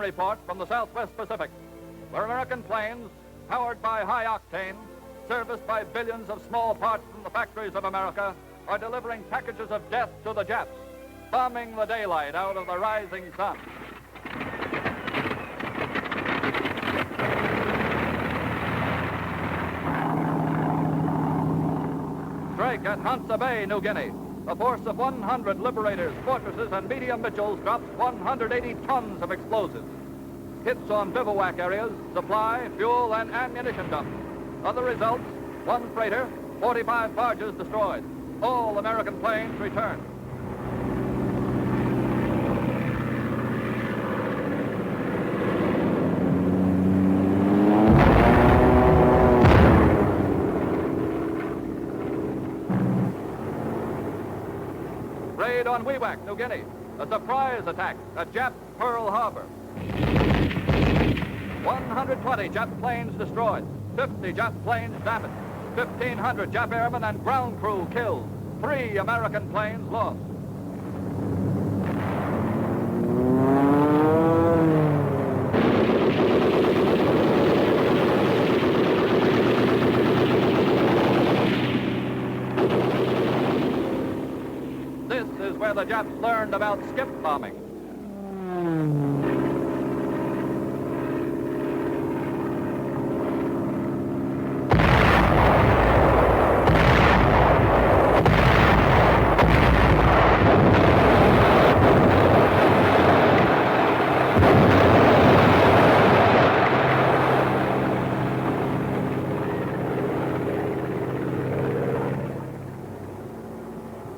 report from the Southwest Pacific, where American planes, powered by high octane, serviced by billions of small parts from the factories of America, are delivering packages of death to the Japs, bombing the daylight out of the rising sun. Strike at Hansa Bay, New Guinea. A force of 100 Liberators, Fortresses, and medium Mitchells drops 180 tons of explosives. Hits on bivouac areas, supply, fuel, and ammunition dumps. Other results, 1 freighter, 45 barges destroyed. All American planes returned. Raid on Wewak, New Guinea. A surprise attack at Jap Pearl Harbor. 120 Jap planes destroyed. 50 Jap planes damaged. 1,500 Jap airmen and ground crew killed. 3 American planes lost. This is where the Japs learned about skip bombing.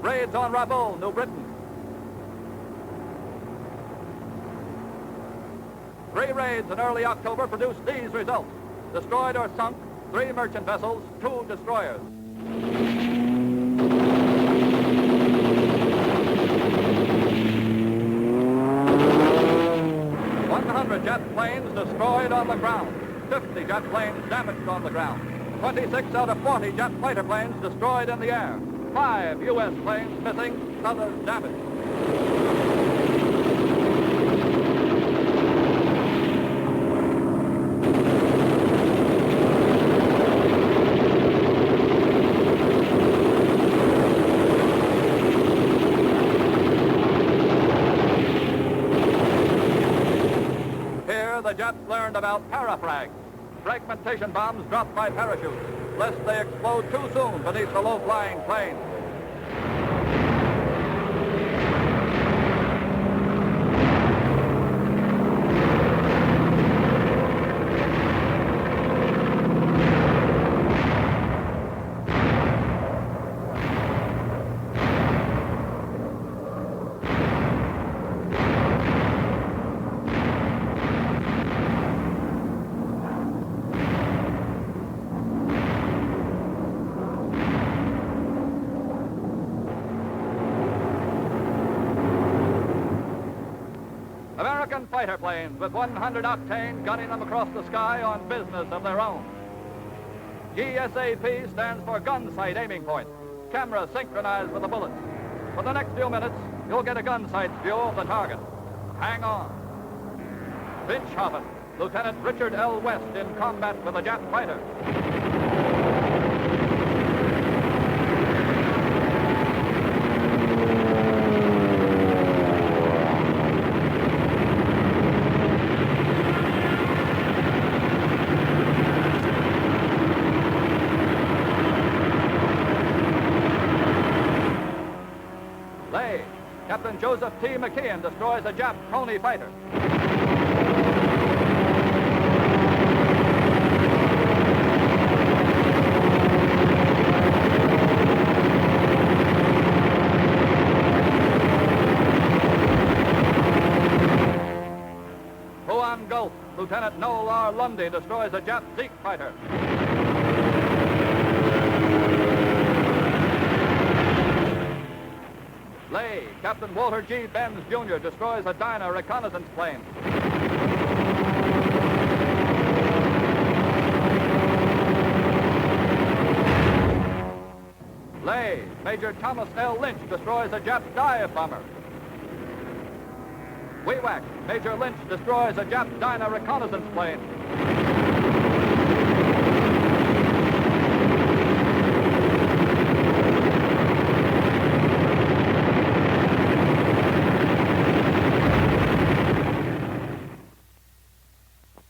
Raids on Rabaul, New Britain. 3 raids in early October produced these results. Destroyed or sunk 3 merchant vessels, 2 destroyers. 100 jet planes destroyed on the ground. 50 jet planes damaged on the ground. 26 out of 40 jet fighter planes destroyed in the air. 5 U.S. planes missing, others damaged. Here, the Japs learned about parafrag, fragmentation bombs dropped by parachute, lest they explode too soon beneath the low-flying planes. American fighter planes with 100 octane gunning them across the sky on business of their own. GSAP stands for gun sight aiming point. Cameras synchronized with the bullets. For the next few minutes, you'll get a gun sight view of the target. Hang on. Finchhofen, Lieutenant Richard L. West in combat with a Jap fighter. Captain Joseph T. McKeon destroys a Jap Pony fighter. Huan Gulf, Lieutenant Noel R. Lundy destroys a Jap Zeke fighter. Lay, Captain Walter G. Benz, Jr. destroys a Dyna reconnaissance plane. Lay, Major Thomas L. Lynch destroys a Jap dive bomber. Wewak, Major Lynch destroys a Jap Dyna reconnaissance plane.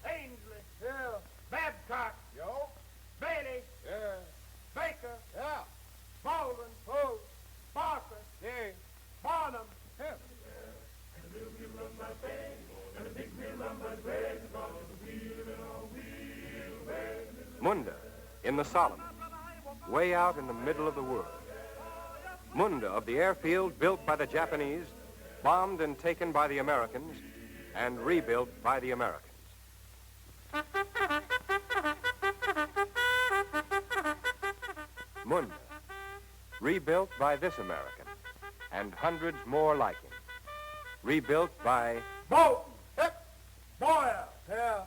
Ainsley. Yeah. Babcock. Yo. Bailey. Yeah. Baker. Yeah. Baldwin. Oh. Barker. Yeah. Barnum. Yeah. Munda, in the Solomon, way out in the middle of the world. Munda of the airfield built by the Japanese, bombed and taken by the Americans, and rebuilt by the Americans. Munda, rebuilt by this American, and hundreds more like him. Rebuilt by Bolton. Hip. Boyle. Yeah.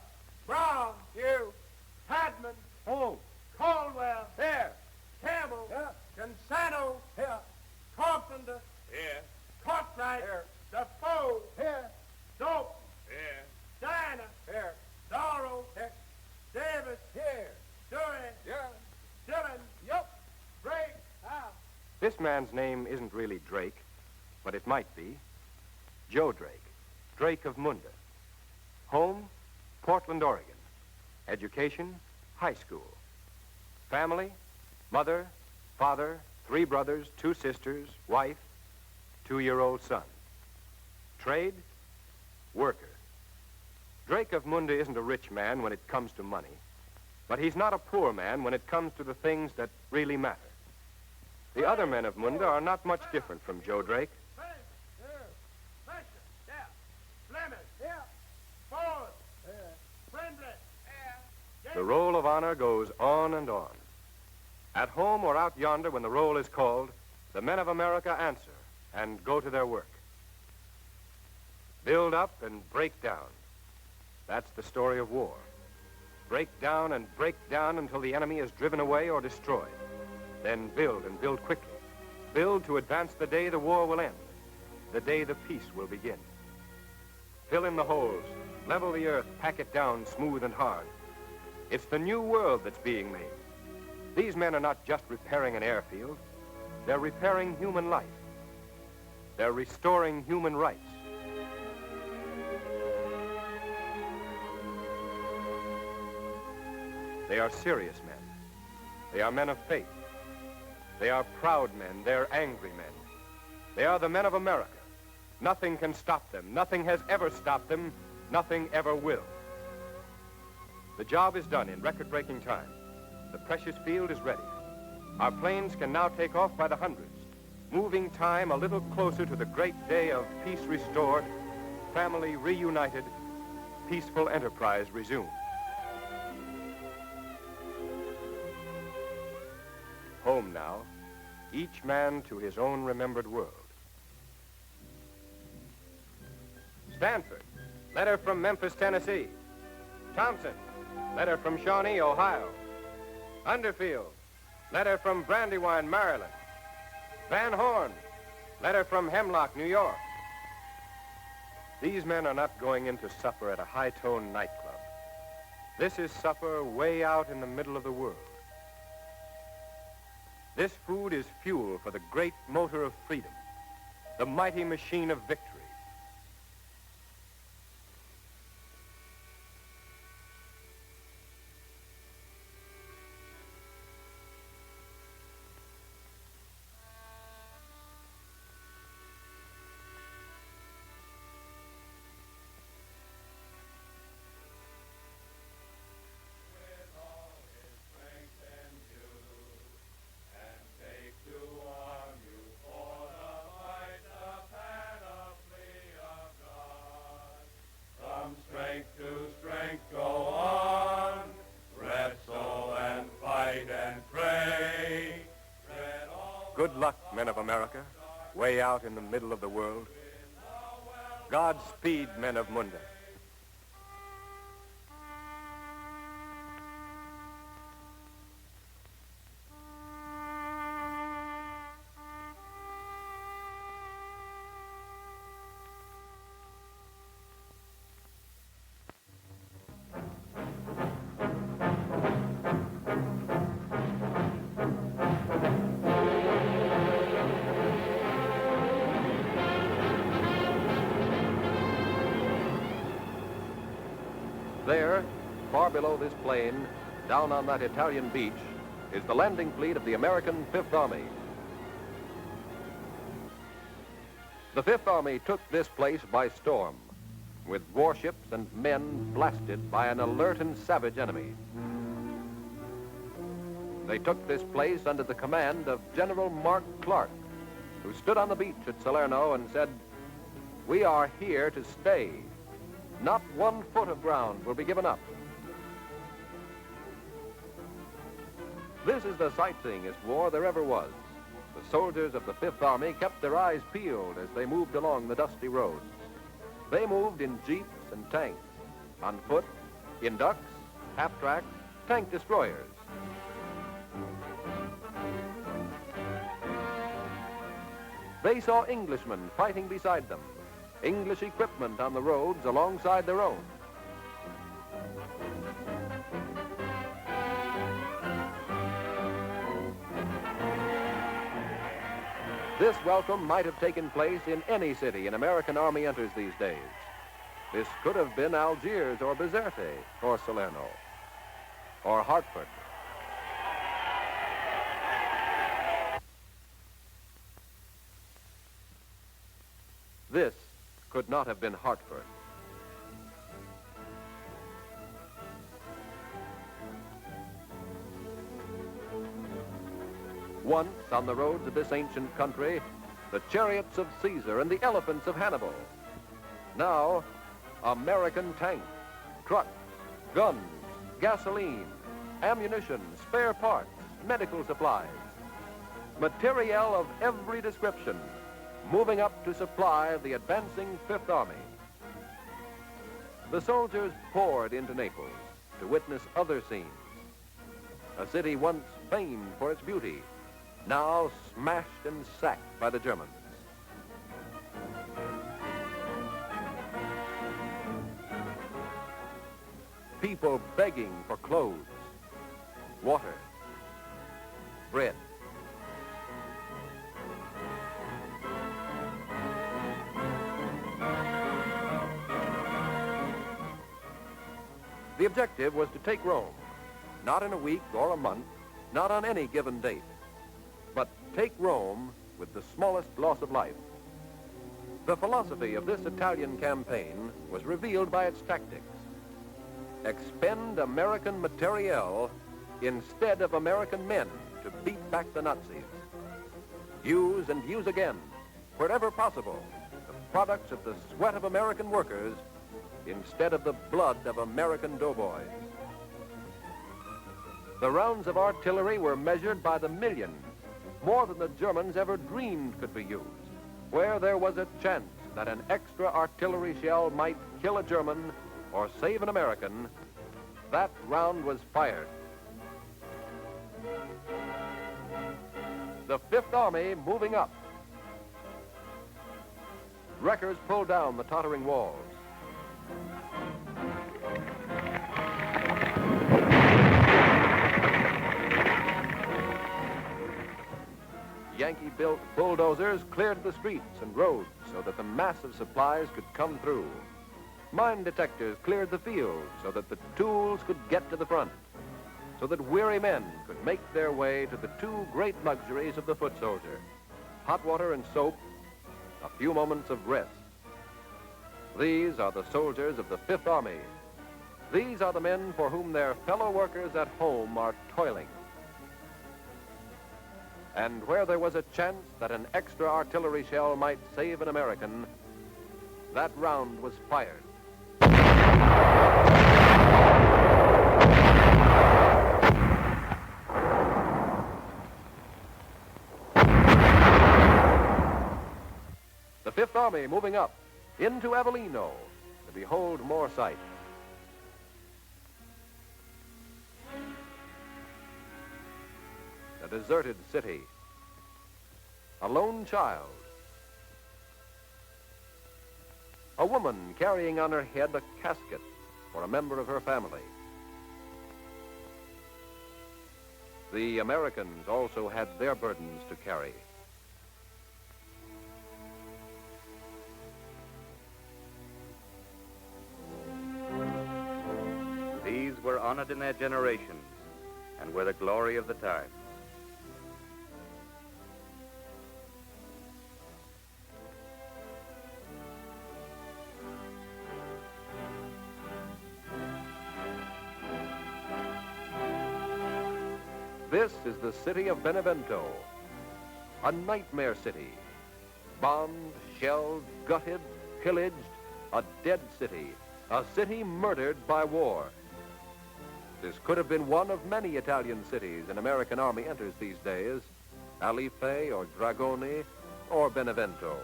Brown. You. Hadman. Oh. Caldwell. Here. Campbell. Yeah. Consano. Here. Carpenter. Here. Cartwright. Here. Defoe. Here. Dope. Here. Dinah. Here. Darrow. Here. Davis. Here. Dewey. Yeah. Dillon. Yup. Drake. Ah. This man's name isn't really Drake, but it might be. Joe Drake, Drake of Munda. Home, Portland, Oregon. Education, high school. Family, mother, father, 3 brothers, 2 sisters, wife, 2-year-old son. Trade, worker. Drake of Munda isn't a rich man when it comes to money, but he's not a poor man when it comes to the things that really matter. The other men of Munda are not much different from Joe Drake. The roll of honor goes on and on. At home or out yonder when the roll is called, the men of America answer and go to their work. Build up and break down. That's the story of war. Break down and break down until the enemy is driven away or destroyed. Then build and build quickly. Build to advance the day the war will end, the day the peace will begin. Fill in the holes, level the earth, pack it down smooth and hard. It's the new world that's being made. These men are not just repairing an airfield. They're repairing human life. They're restoring human rights. They are serious men. They are men of faith. They are proud men. They're angry men. They are the men of America. Nothing can stop them. Nothing has ever stopped them. Nothing ever will. The job is done in record-breaking time. The precious field is ready. Our planes can now take off by the hundreds, moving time a little closer to the great day of peace restored, family reunited, peaceful enterprise resumed. Home now, each man to his own remembered world. Stanford, letter from Memphis, Tennessee. Thompson, letter from Shawnee, Ohio. Underfield, letter from Brandywine, Maryland. Van Horn, letter from Hemlock, New York. These men are not going in to supper at a high-tone nightclub. This is supper way out in the middle of the world. This food is fuel for the great motor of freedom, the mighty machine of victory. Good luck, men of America, way out in the middle of the world. Godspeed, men of Munda. There, far below this plain, down on that Italian beach, is the landing fleet of the American Fifth Army. The Fifth Army took this place by storm, with warships and men blasted by an alert and savage enemy. They took this place under the command of General Mark Clark, who stood on the beach at Salerno and said, "We are here to stay. Not 1 foot of ground will be given up." This is the sightseeingest war there ever was. The soldiers of the Fifth Army kept their eyes peeled as they moved along the dusty roads. They moved in jeeps and tanks, on foot, in ducks, half-tracks, tank destroyers. They saw Englishmen fighting beside them, English equipment on the roads alongside their own. This welcome might have taken place in any city an American army enters these days. This could have been Algiers or Bizerte or Salerno or Hartford. This could not have been Hartford. Once on the roads of this ancient country, the chariots of Caesar and the elephants of Hannibal. Now, American tanks, trucks, guns, gasoline, ammunition, spare parts, medical supplies, materiel of every description, moving up to supply the advancing Fifth Army. The soldiers poured into Naples to witness other scenes. A city once famed for its beauty, now smashed and sacked by the Germans. People begging for clothes, water, bread. The objective was to take Rome, not in a week or a month, not on any given date, but take Rome with the smallest loss of life. The philosophy of this Italian campaign was revealed by its tactics. Expend American materiel instead of American men to beat back the Nazis. Use and use again, wherever possible, the products of the sweat of American workers instead of the blood of American doughboys. The rounds of artillery were measured by the millions, more than the Germans ever dreamed could be used. Where there was a chance that an extra artillery shell might kill a German or save an American, that round was fired. The Fifth Army moving up. Wreckers pulled down the tottering walls. Yankee-built bulldozers cleared the streets and roads so that the mass of supplies could come through. Mine detectors cleared the fields so that the tools could get to the front, so that weary men could make their way to the two great luxuries of the foot soldier, hot water and soap, a few moments of rest. These are the soldiers of the Fifth Army. These are the men for whom their fellow workers at home are toiling. And where there was a chance that an extra artillery shell might save an American, that round was fired. The Fifth Army moving up into Avellino to behold more sights. A deserted city, a lone child, a woman carrying on her head a casket for a member of her family. The Americans also had their burdens to carry. honored in their generations and were the glory of the time. This is the city of Benevento, a nightmare city. Bombed, shelled, gutted, pillaged, a dead city, a city murdered by war. This could have been one of many Italian cities an American army enters these days, Alife or Dragoni or Benevento.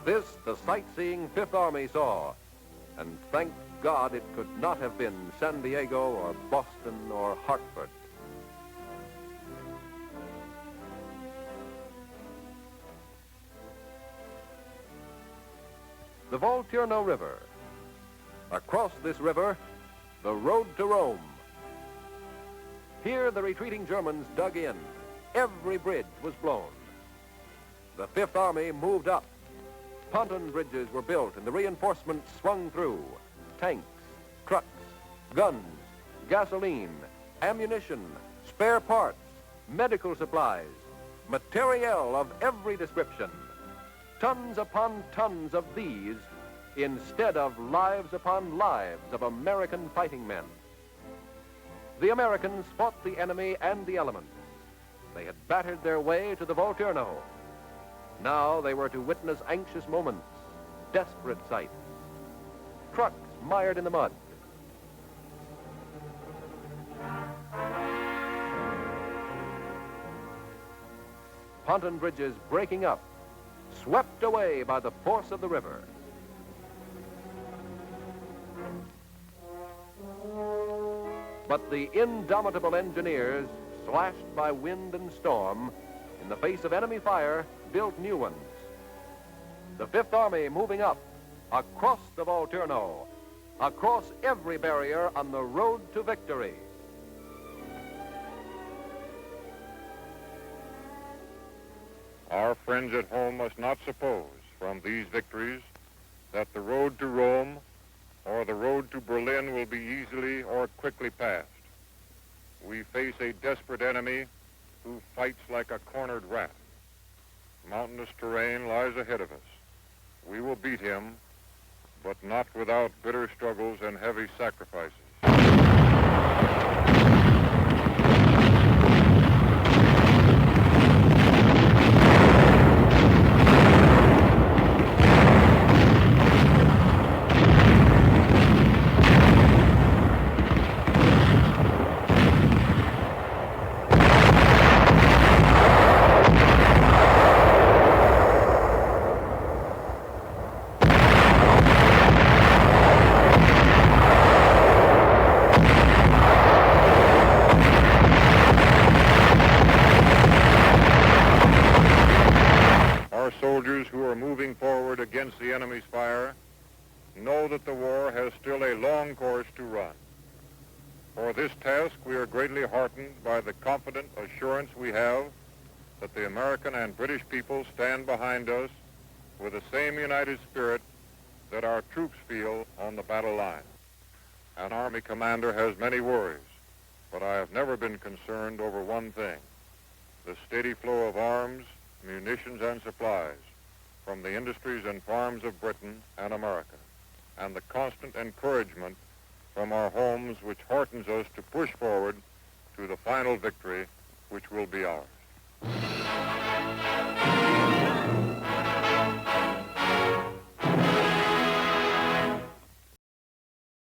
This the sightseeing Fifth Army saw, and thank God it could not have been San Diego or Boston or Hartford. The Volturno River. Across this river, the road to Rome. Here the retreating Germans dug in. Every bridge was blown. The Fifth Army moved up. Ponton bridges were built and the reinforcements swung through. Tanks, trucks, guns, gasoline, ammunition, spare parts, medical supplies, materiel of every description. Tons upon tons of these instead of lives upon lives of American fighting men. The Americans fought the enemy and the elements. They had battered their way to the Volturno. Now they were to witness anxious moments, desperate sights. Trucks mired in the mud. Ponton bridges breaking up, swept away by the force of the river. But the indomitable engineers, slashed by wind and storm, in the face of enemy fire, built new ones. The Fifth Army moving up, across the Volturno, across every barrier on the road to victory. Our friends at home must not suppose from these victories that the road to Rome or the road to Berlin will be easily or quickly passed. We face a desperate enemy who fights like a cornered rat. Mountainous terrain lies ahead of us. We will beat him, but not without bitter struggles and heavy sacrifices. Soldiers who are moving forward against the enemy's fire know that the war has still a long course to run. For this task, we are greatly heartened by the confident assurance we have that the American and British people stand behind us with the same united spirit that our troops feel on the battle line. An Army commander has many worries, but I have never been concerned over one thing: the steady flow of arms, munitions, and supplies from the industries and farms of Britain and America, and the constant encouragement from our homes which heartens us to push forward to the final victory which will be ours.